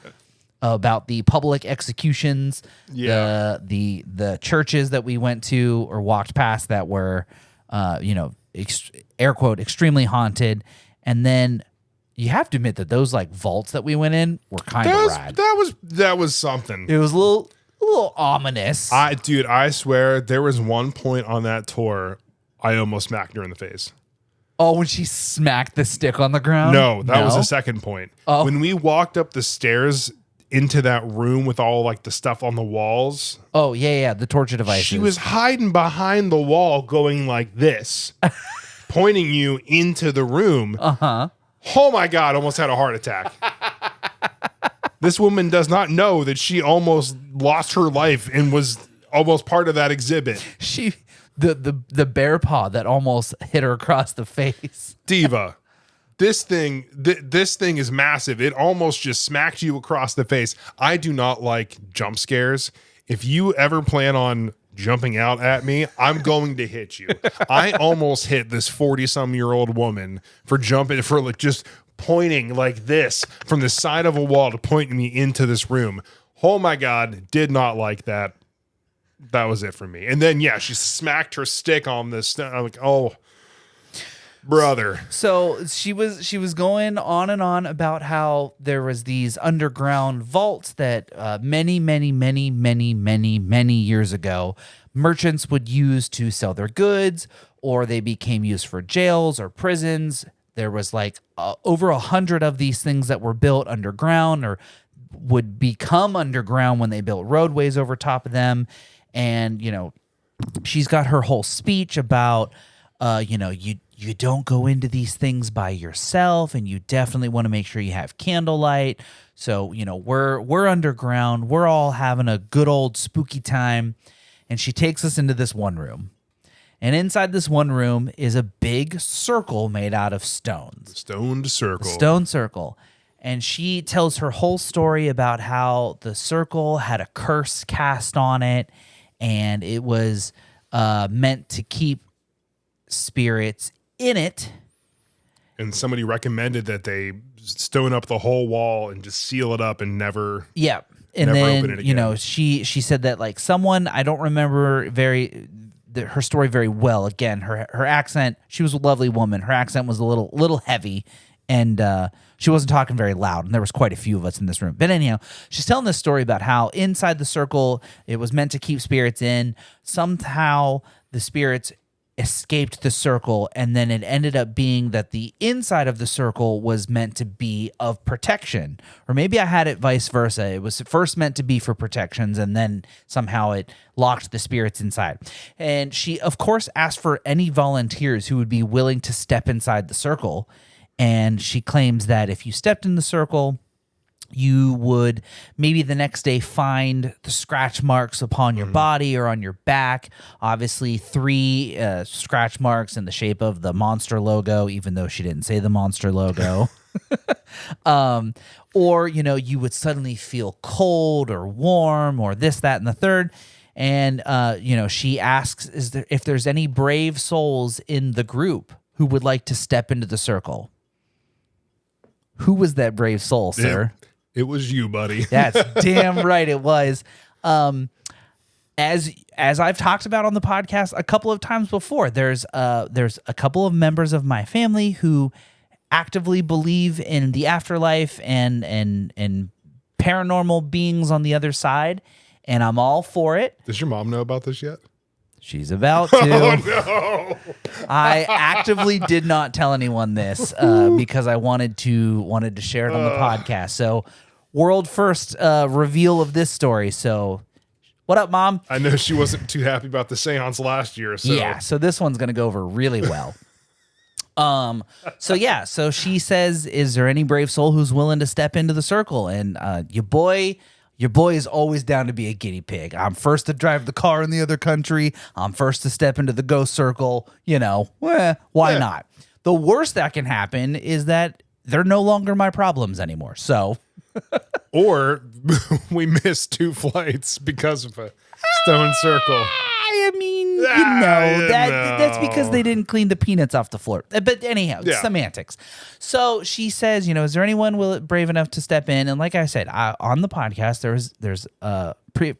about the public executions, the churches that we went to or walked past that were, air quote, extremely haunted. And then you have to admit that those like vaults that we went in were kind of rad. That was something. It was a little ominous. I swear there was one point on that tour I almost smacked her in the face. Oh, when she smacked the stick on the ground? No, that was the second point. Oh. When we walked up the stairs into that room with all like the stuff on the walls. Oh, yeah, the torture devices. She was hiding behind the wall going like this, pointing you into the room. Uh-huh. Oh my God, almost had a heart attack. This woman does not know that she almost lost her life and was almost part of that exhibit. The bear paw that almost hit her across the face. Diva, this thing is massive. It almost just smacked you across the face. I do not like jump scares. If you ever plan on jumping out at me, I'm going to hit you. I almost hit this 40-some-year-old woman for just pointing like this from the side of a wall to point me into this room. Oh my God, did not like that. That was it for me. And then, she smacked her stick on this. I'm like, oh, brother. So she was going on and on about how there was these underground vaults that many years ago, merchants would use to sell their goods, or they became used for jails or prisons. There was like over 100 of these things that were built underground or would become underground when they built roadways over top of them. And, she's got her whole speech about, you don't go into these things by yourself, and you definitely want to make sure you have candlelight. So, we're underground. We're all having a good old spooky time. And she takes us into this one room. And inside this one room is a big circle made out of stones. Stone circle. And she tells her whole story about how the circle had a curse cast on it, and it was meant to keep spirits in it. And somebody recommended that they stone up the whole wall and just seal it up and never. Yeah. And never then, open it again. she said that like someone, I don't remember her story very well. Again, her accent, she was a lovely woman. Her accent was a little heavy, and she wasn't talking very loud, and there was quite a few of us in this room. But anyhow, she's telling this story about how inside the circle, it was meant to keep spirits in. Somehow the spirits escaped the circle, and then it ended up being that the inside of the circle was meant to be of protection. Or maybe I had it vice versa. It was first meant to be for protections, and then somehow it locked the spirits inside. And she, of course, asked for any volunteers who would be willing to step inside the circle. And she claims that if you stepped in the circle, You would maybe the next day find the scratch marks upon your body or on your back. Obviously, 3 scratch marks in the shape of the monster logo, even though she didn't say the monster logo. Or, you would suddenly feel cold or warm or this, that, and the third. And, she asks if there's any brave souls in the group who would like to step into the circle. Who was that brave soul, sir? It was you, buddy. That's damn right it was. As I've talked about on the podcast a couple of times before, there's a couple of members of my family who actively believe in the afterlife and paranormal beings on the other side, and I'm all for it. Does your mom know about this yet? She's about to. Oh no! I actively did not tell anyone this because I wanted to share it on the podcast. So, world first reveal of this story. So, what up, Mom? I know she wasn't too happy about the seance last year. So. Yeah, so this one's gonna go over really well. So she says, "Is there any brave soul who's willing to step into the circle?" And your boy is always down to be a guinea pig. I'm first to drive the car in the other country. I'm first to step into the ghost circle. Why not? The worst that can happen is that they're no longer my problems anymore. So, or we missed 2 flights because of a stone circle. I mean, that's because they didn't clean the peanuts off the floor. But anyhow, semantics. So she says, is there anyone brave enough to step in? And like I said, on the podcast, there's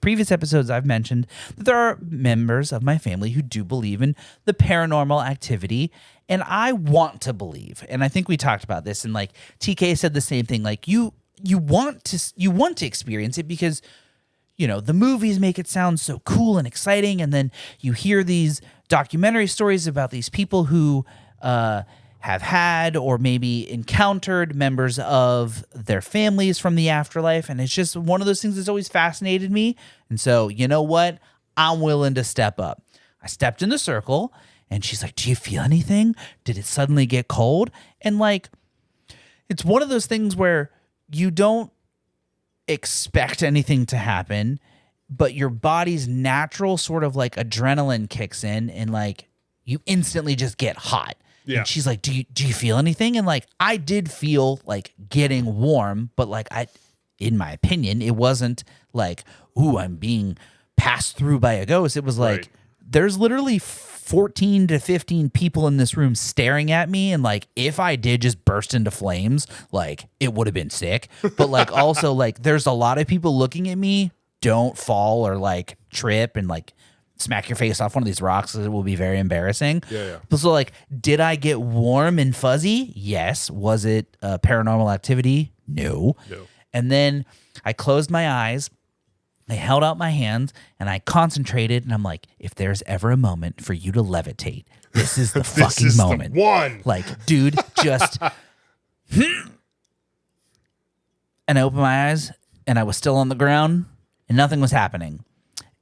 previous episodes I've mentioned that there are members of my family who do believe in the paranormal activity. And I want to believe. And I think we talked about this. And like TK said the same thing. Like you want to experience it because the movies make it sound so cool and exciting, and then you hear these documentary stories about these people who have had or maybe encountered members of their families from the afterlife, and it's just one of those things that's always fascinated me. And so, you know what? I'm willing to step up. I stepped in the circle, and she's like, "Do you feel anything? Did it suddenly get cold?" And like, it's one of those things where you don't expect anything to happen, but your body's natural sort of like adrenaline kicks in, and like you instantly just get hot. Yeah. And she's like, do you feel anything? And like I did feel like getting warm, but like in my opinion, it wasn't like, ooh, I'm being passed through by a ghost. It was like there's literally 14 to 15 people in this room staring at me, and like if I did just burst into flames, like it would have been sick. But like also like there's a lot of people looking at me. Don't fall or like trip and like smack your face off one of these rocks, because it will be very embarrassing. Yeah. But so like, did I get warm and fuzzy? Yes. Was it paranormal activity? No. And then I closed my eyes. I held out my hands and I concentrated, and I'm like, if there's ever a moment for you to levitate, this is the fucking moment. The one. Like, dude, just and I opened my eyes and I was still on the ground and nothing was happening.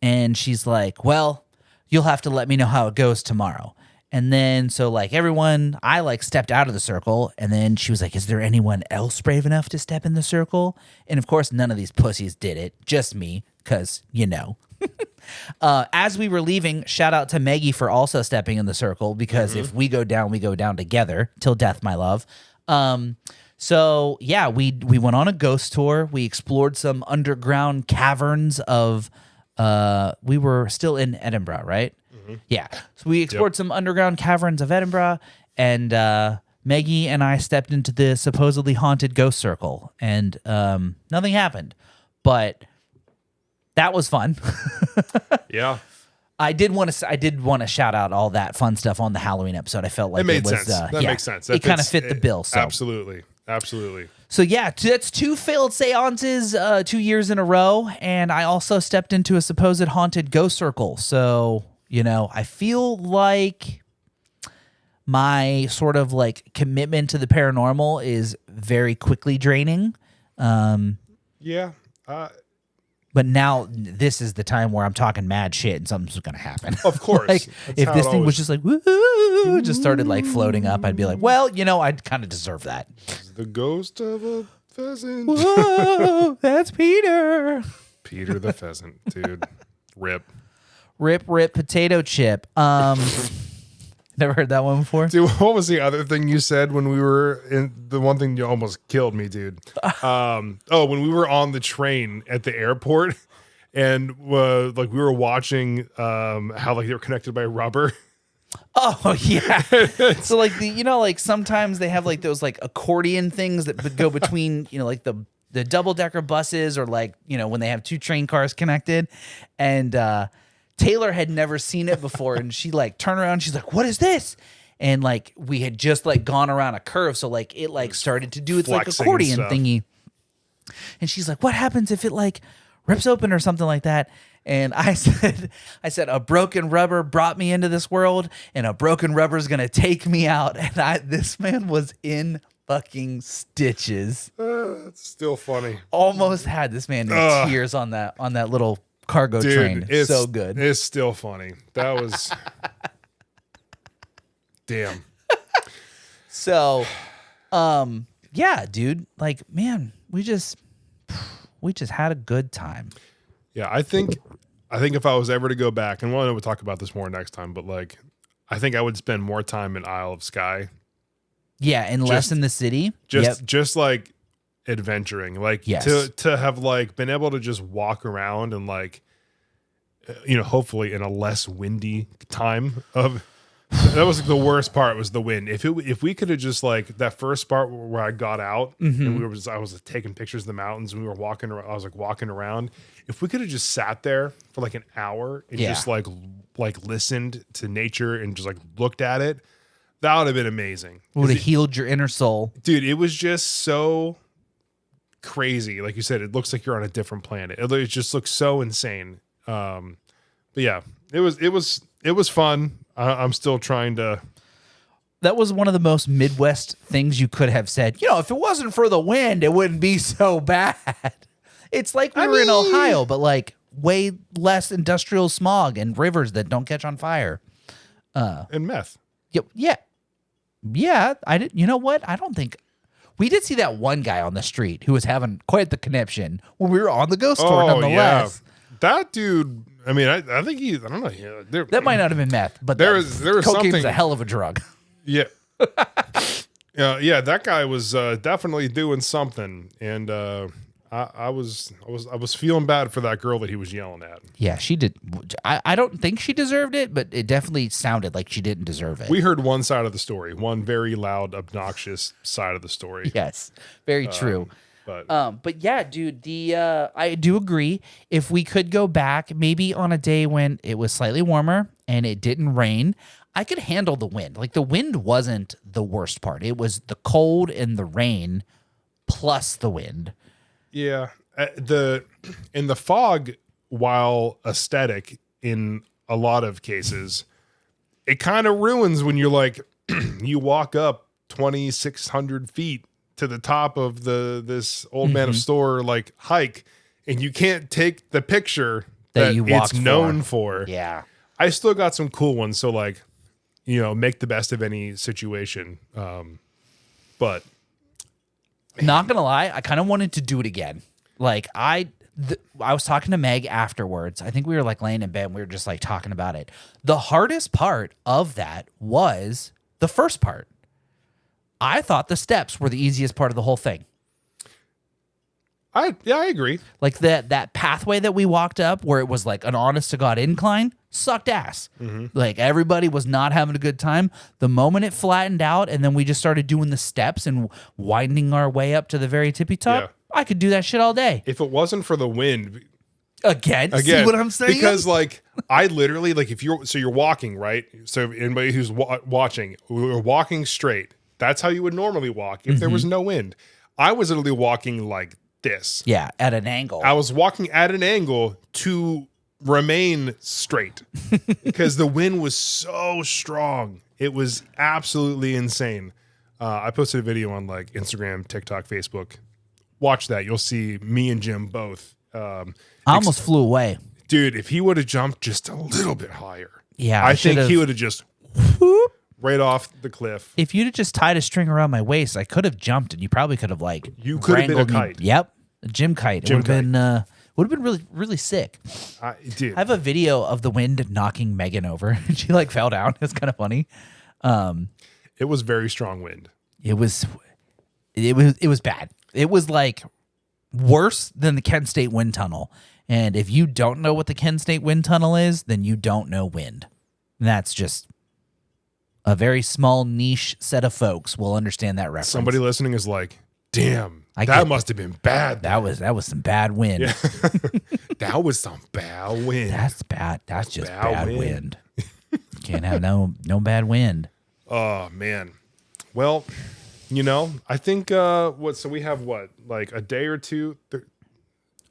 And she's like, well, you'll have to let me know how it goes tomorrow. And then, so like everyone, I like stepped out of the circle, and then she was like, is there anyone else brave enough to step in the circle? And of course, none of these pussies did it, just me, because, as we were leaving, shout out to Maggie for also stepping in the circle, because if we go down together till death, my love. So yeah, we went on a ghost tour. We explored some underground caverns of, we were still in Edinburgh, right? Yeah. So we explored some underground caverns of Edinburgh, and Maggie and I stepped into the supposedly haunted ghost circle, and nothing happened, but that was fun. Yeah. I did want to shout out all that fun stuff on the Halloween episode. I felt like it made was, sense. That makes sense. It kind of fit the bill. So. Absolutely. So yeah, that's 2 failed seances 2 years in a row, and I also stepped into a supposed haunted ghost circle. So, I feel like my sort of like commitment to the paranormal is very quickly draining. Yeah. But now this is the time where I'm talking mad shit and something's going to happen. Of course. Like if this thing was just like, woo, just started like floating up, I'd be like, well, I kind of deserve that. The ghost of a pheasant. Whoa, that's Peter. Peter the pheasant, dude. Rip. Rip potato chip. Never heard that one before. Dude, what was the other thing you said when we were in the one thing you almost killed me, dude? When we were on the train at the airport and like we were watching how like they were connected by rubber. Oh yeah. So like like sometimes they have like those like accordion things that go between, like the double decker buses or like, when they have two train cars connected, and Taylor had never seen it before, and she like turned around, she's like, "What is this?" And like we had just like gone around a curve, so like it like started to do its like accordion thingy. And she's like, "What happens if it like rips open or something like that?" And I said, "A broken rubber brought me into this world, and a broken rubber is gonna take me out." And this man was in fucking stitches. It's still funny. Almost had this man in tears on that little cargo train. It's so good. It's still funny. That was damn. So, yeah, dude. Like, man, we just had a good time. Yeah, I think if I was ever to go back, and we'll talk about this more next time, but like, I think I would spend more time in Isle of Skye. Yeah, and less in the city. Just like adventuring, like yes. to have like been able to just walk around and like, hopefully in a less windy time of. That was the worst part was the wind. If we could have just like that first part where I got out and I was taking pictures of the mountains and we were walking around, I was like walking around. If we could have just sat there for like an hour and just like listened to nature and just like looked at it, that would have been amazing. It would have healed your inner soul. Dude, it was just so crazy. Like you said, it looks like you're on a different planet. It just looks so insane. But yeah, it was fun. I'm still trying to. That was one of the most Midwest things you could have said. If it wasn't for the wind, it wouldn't be so bad. It's like we were in Ohio, but like way less industrial smog and rivers that don't catch on fire. And meth. Yeah. I did. You know what? I don't think we did see that one guy on the street who was having quite the conniption when we were on the ghost tour. Nonetheless, that dude. I mean, I think I don't know. Yeah, that might not have been meth, but there was cocaine's a hell of a drug. Yeah. Yeah. That guy was definitely doing something, and I was feeling bad for that girl that he was yelling at. Yeah, she did. I don't think she deserved it, but it definitely sounded like she didn't deserve it. We heard one side of the story, one very loud, obnoxious side of the story. Yes, very true. But yeah, dude, I do agree. If we could go back, maybe on a day when it was slightly warmer and it didn't rain, I could handle the wind. Like the wind wasn't the worst part. It was the cold and the rain plus the wind. Yeah, in the fog, while aesthetic in a lot of cases, it kind of ruins when you're like you walk up 2,600 feet to the top of this old man of store like hike, and you can't take the picture that it's known for. Yeah, I still got some cool ones. So like, make the best of any situation. But not gonna lie, I kind of wanted to do it again. Like I was talking to Meg afterwards. I think we were like laying in bed and we were just like talking about it. The hardest part of that was the first part. I thought the steps were the easiest part of the whole thing. I agree. Like that pathway that we walked up where it was like an honest to God incline sucked ass. Like everybody was not having a good time. The moment it flattened out and then we just started doing the steps and winding our way up to the very tippy top, I could do that shit all day. If it wasn't for the wind. Again, see what I'm saying? Because like I literally like you're walking, right? So anybody who's watching, we're walking straight. That's how you would normally walk if there was no wind. I was literally walking like this. Yeah, at an angle. I was walking at an angle to remain straight because the wind was so strong. It was absolutely insane. I posted a video on like Instagram, TikTok, Facebook. Watch that. You'll see me and Jim both. I almost flew away. Dude, if he would have jumped just a little bit higher. Yeah, I think he would have just right off the cliff. If you'd have just tied a string around my waist, I could have jumped, and you probably could have like You could have been a wrangled me. kite. Yep, a gym kite. It Gym would have been really really sick. Dude, I have a video of the wind knocking Megan over. She like fell down. It's kind of funny. it was very strong wind. It was bad. It was like worse than the Kent State wind tunnel. And if you don't know what the Kent State wind tunnel is, then you don't know wind. And that's just a very small niche set of folks will understand that reference. Somebody listening is like, damn, get that must have been bad. That was some bad wind. Yeah. That was some bad wind. That's bad. That's just bad wind. wind. Can't have no bad wind. Oh man. Well, I think so we have like a day or two,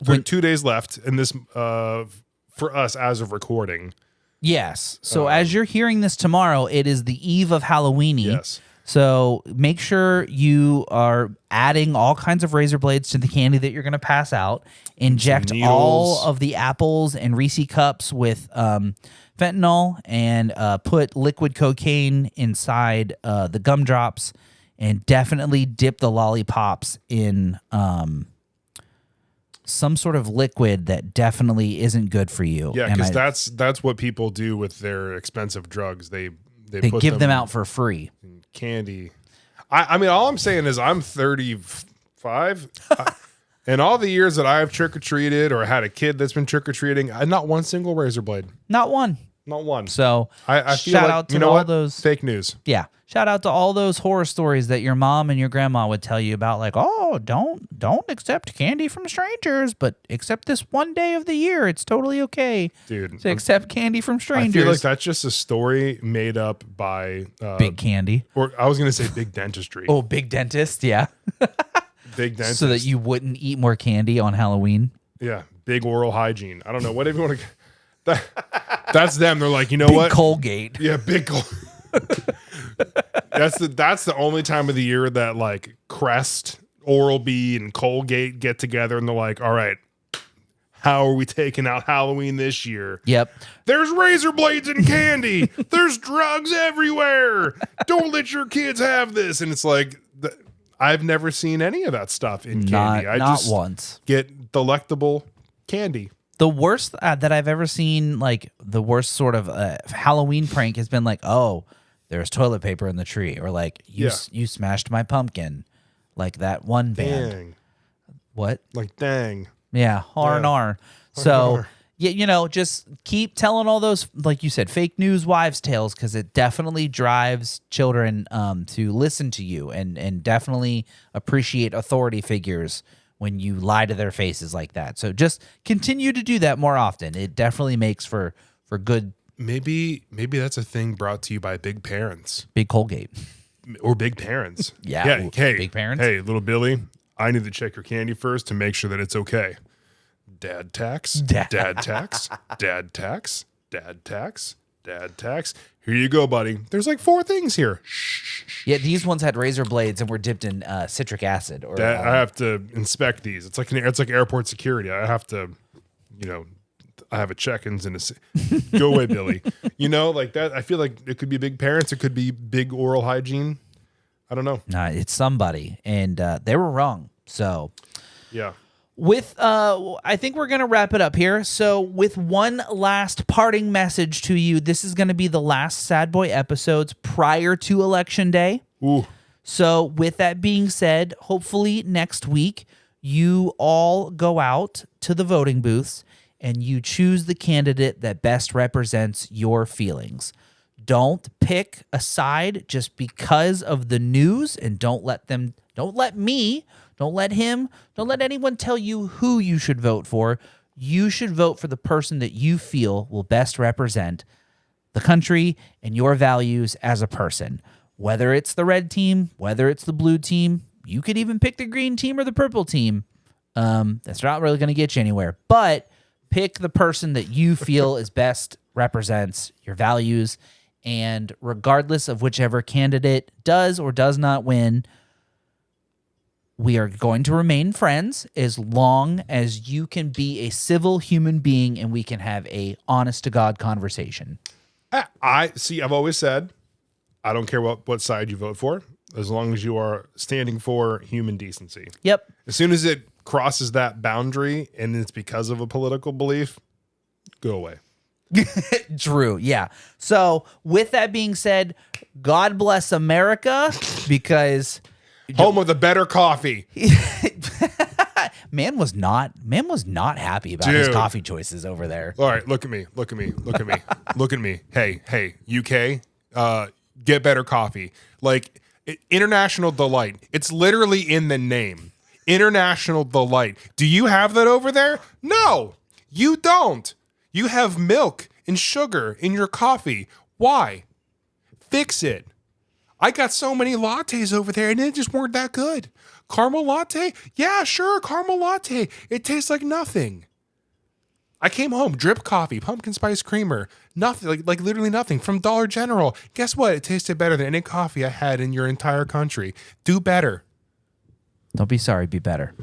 2 days left in this for us as of recording. Yes. So as you're hearing this tomorrow, it is the eve of Halloween. Yes. So make sure you are adding all kinds of razor blades to the candy that you're going to pass out. Inject all of the apples and Reese cups with fentanyl, and put liquid cocaine inside the gumdrops, and definitely dip the lollipops in some sort of liquid that definitely isn't good for you. Yeah, because that's what people do with their expensive drugs. They put give them out for free. Candy. I mean, all I'm saying is I'm 35, and all the years that I've trick or treated or had a kid that's been trick or treating, not one single razor blade. Not one. Not one. So I feel shout like, out to all those fake news. Yeah. Shout out to all those horror stories that your mom and your grandma would tell you about, like, oh, don't accept candy from strangers, but accept this one day of the year. It's totally okay, dude, to accept candy from strangers. I feel like that's just a story made up by Big Candy. Or I was going to say Big Dentistry. Oh, Big Dentist, yeah. Big Dentist. So that you wouldn't eat more candy on Halloween. Yeah, Big Oral Hygiene. I don't know, whatever you want to... That's them. They're like, you know Big what? Colgate. Yeah, Big Colgate. That's the only time of the year that like Crest, Oral-B, and Colgate get together and they're like, all right, how are we taking out Halloween this year? Yep. There's razor blades and candy. There's drugs everywhere. Don't let your kids have this. And it's like, I've never seen any of that stuff in candy. I not just once. Get delectable candy. The worst that I've ever seen, like the worst sort of Halloween prank has been like, oh, there's toilet paper in the tree, or like you smashed my pumpkin, like that one band. Dang. What? Like dang. Yeah, R&R. So yeah, just keep telling all those, like you said, fake news wives' tales, because it definitely drives children to listen to you and definitely appreciate authority figures when you lie to their faces like that. So just continue to do that more often. It definitely makes for good. Maybe that's a thing brought to you by Big Parents. Big Colgate. Or Big Parents. Yeah. Hey, Big Parents. Hey, little Billy, I need to check your candy first to make sure that it's okay. Dad tax. Dad tax. Dad tax. Dad tax. Dad tax. Here you go, buddy. There's like 4 things here. Shh. Yeah, these ones had razor blades and were dipped in citric acid. Or I have to inspect these. It's like airport security. I have to, I have a check-ins and a go away, Billy. Like that. I feel like it could be Big Parents. It could be Big Oral Hygiene. I don't know. Nah, it's somebody, and they were wrong. So yeah. With I think we're gonna wrap it up here. So with one last parting message to you, this is gonna be the last Sad Boy episodes prior to Election Day. Ooh. So with that being said, hopefully next week you all go out to the voting booths and you choose the candidate that best represents your feelings. Don't pick a side just because of the news, and don't let me, don't let him, don't let anyone tell you who you should vote for. You should vote for the person that you feel will best represent the country and your values as a person. Whether it's the red team, whether it's the blue team, you could even pick the green team or the purple team. That's not really going to get you anywhere. But pick the person that you feel is best represents your values. And regardless of whichever candidate does or does not win, we are going to remain friends as long as you can be a civil human being and we can have a honest to God conversation. I see. I've always said I don't care what side you vote for, as long as you are standing for human decency. Yep. As soon as it crosses that boundary and it's because of a political belief, go away. Drew, yeah. So with that being said, God bless America, because Home of the better coffee. man was not happy about his Dude. coffee choices over there. All right, look at me. Look at me. Hey, UK, get better coffee. Like, International Delight. It's literally in the name. International Delight. Do you have that over there? No, you don't. You have milk and sugar in your coffee. Why? Fix it. I got so many lattes over there and it just weren't that good. Caramel latte? Yeah, sure, caramel latte. It tastes like nothing. I came home, drip coffee, pumpkin spice creamer, nothing, like literally nothing from Dollar General. Guess what? It tasted better than any coffee I had in your entire country. Do better. Don't be sorry, be better.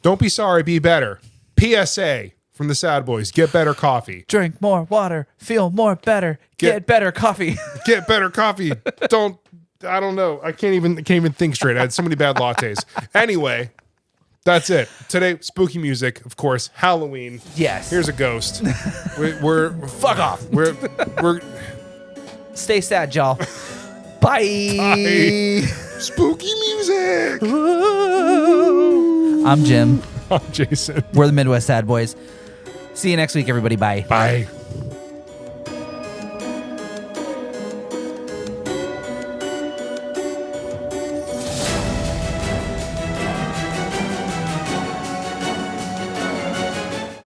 Don't be sorry, be better. PSA from the Sad Boys, get better coffee. Drink more water, feel more better, get better coffee. Get better coffee. I don't know. I can't even think straight. I had so many bad lattes. Anyway, that's it. Today, spooky music, of course, Halloween. Yes. Here's a ghost. We're Fuck off. We're Stay sad, y'all. Bye. Bye. Spooky music. I'm Jim. I'm Jason. We're the Midwest Sad Boys. See you next week, everybody. Bye. Bye.